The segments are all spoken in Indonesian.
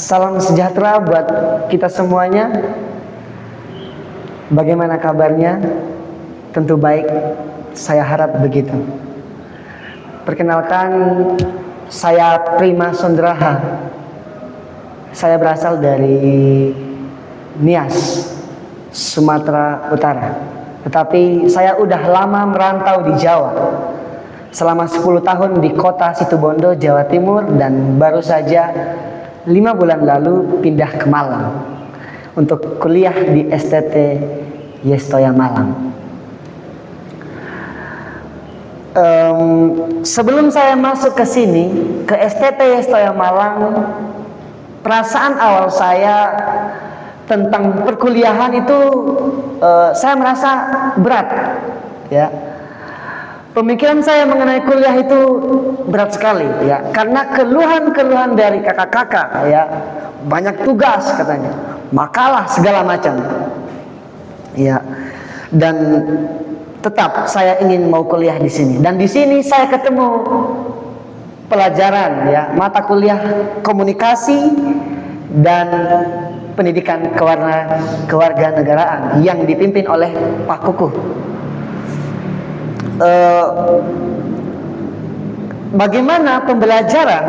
Salam sejahtera buat kita semuanya. Bagaimana kabarnya? Tentu baik, saya harap begitu. Perkenalkan, saya Prima Sondraha. Saya berasal dari Nias, Sumatera Utara. Tetapi saya udah lama merantau di Jawa. Selama 10 tahun di kota Situbondo, Jawa Timur, dan baru saja 5 bulan lalu pindah ke Malang untuk kuliah di STT Yestoya Malang. Sebelum saya masuk ke sini, ke STT Yestoya Malang, perasaan awal saya tentang perkuliahan itu saya merasa berat, ya. Pemikiran saya mengenai kuliah itu berat sekali, ya, karena keluhan-keluhan dari kakak-kakak, ya, banyak tugas katanya, makalah segala macam, ya, dan tetap saya ingin mau kuliah di sini. Dan di sini saya ketemu pelajaran, ya, mata kuliah komunikasi dan pendidikan kewarganegaraan yang dipimpin oleh Pak Kukuh. Bagaimana pembelajaran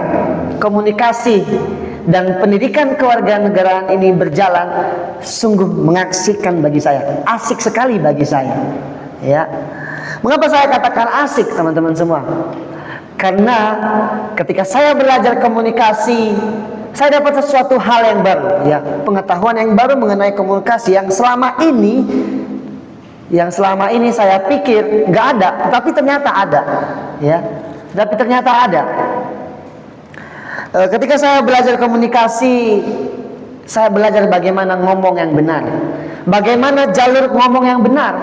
komunikasi dan pendidikan kewarganegaraan ini berjalan sungguh mengasihkan bagi saya, asik sekali bagi saya, ya. Mengapa saya katakan asik, teman-teman semua? Karena ketika saya belajar komunikasi, saya dapat sesuatu hal yang baru, ya, pengetahuan yang baru mengenai komunikasi yang selama ini saya pikir nggak ada, tapi ternyata ada, ya. Tapi ternyata ada. Ketika saya belajar komunikasi, saya belajar bagaimana ngomong yang benar, bagaimana jalur ngomong yang benar,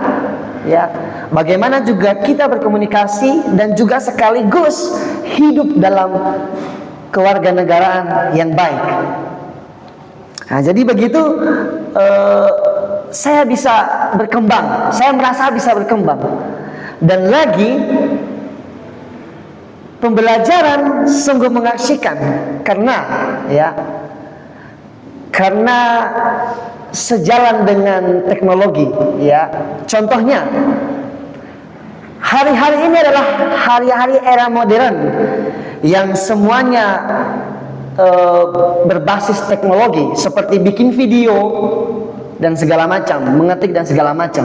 ya. Bagaimana juga kita berkomunikasi dan juga sekaligus hidup dalam kewarganegaraan yang baik. Nah, jadi begitu saya bisa berkembang, saya merasa bisa berkembang. Dan lagi pembelajaran sungguh mengasihkan karena sejalan dengan teknologi, ya. Contohnya, hari-hari ini adalah hari-hari era modern yang semuanya berbasis teknologi, seperti bikin video dan segala macam, mengetik dan segala macam.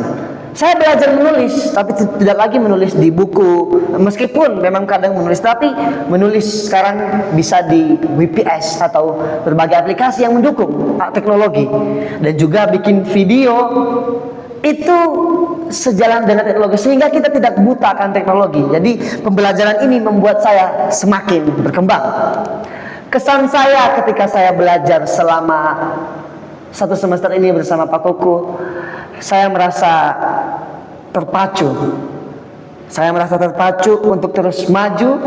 Saya belajar menulis, tapi tidak lagi menulis di buku, meskipun memang kadang menulis, tapi menulis sekarang bisa di WPS atau berbagai aplikasi yang mendukung teknologi. Dan juga bikin video itu sejalan dengan teknologi, sehingga kita tidak buta akan teknologi. Jadi pembelajaran ini membuat saya semakin berkembang. Kesan saya ketika saya belajar selama 1 semester ini bersama Pak Kukuh, saya merasa terpacu. Saya merasa terpacu untuk terus maju,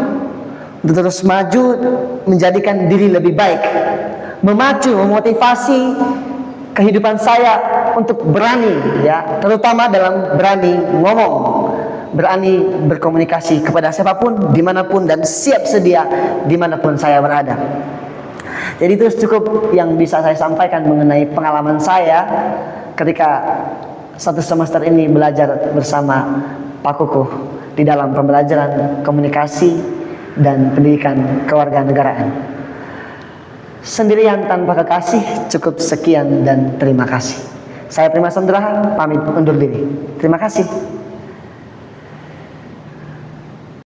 menjadikan diri lebih baik, memacu, memotivasi kehidupan saya untuk berani, ya, terutama dalam berani ngomong, berani berkomunikasi kepada siapapun, dimanapun, dan siap sedia dimanapun saya berada. Jadi itu cukup yang bisa saya sampaikan mengenai pengalaman saya ketika 1 semester ini belajar bersama Pak Kukuh di dalam pembelajaran komunikasi dan pendidikan kewarganegaraan. Sendirian tanpa kekasih, cukup sekian dan terima kasih. Saya Prima Sondraha, pamit undur diri. Terima kasih.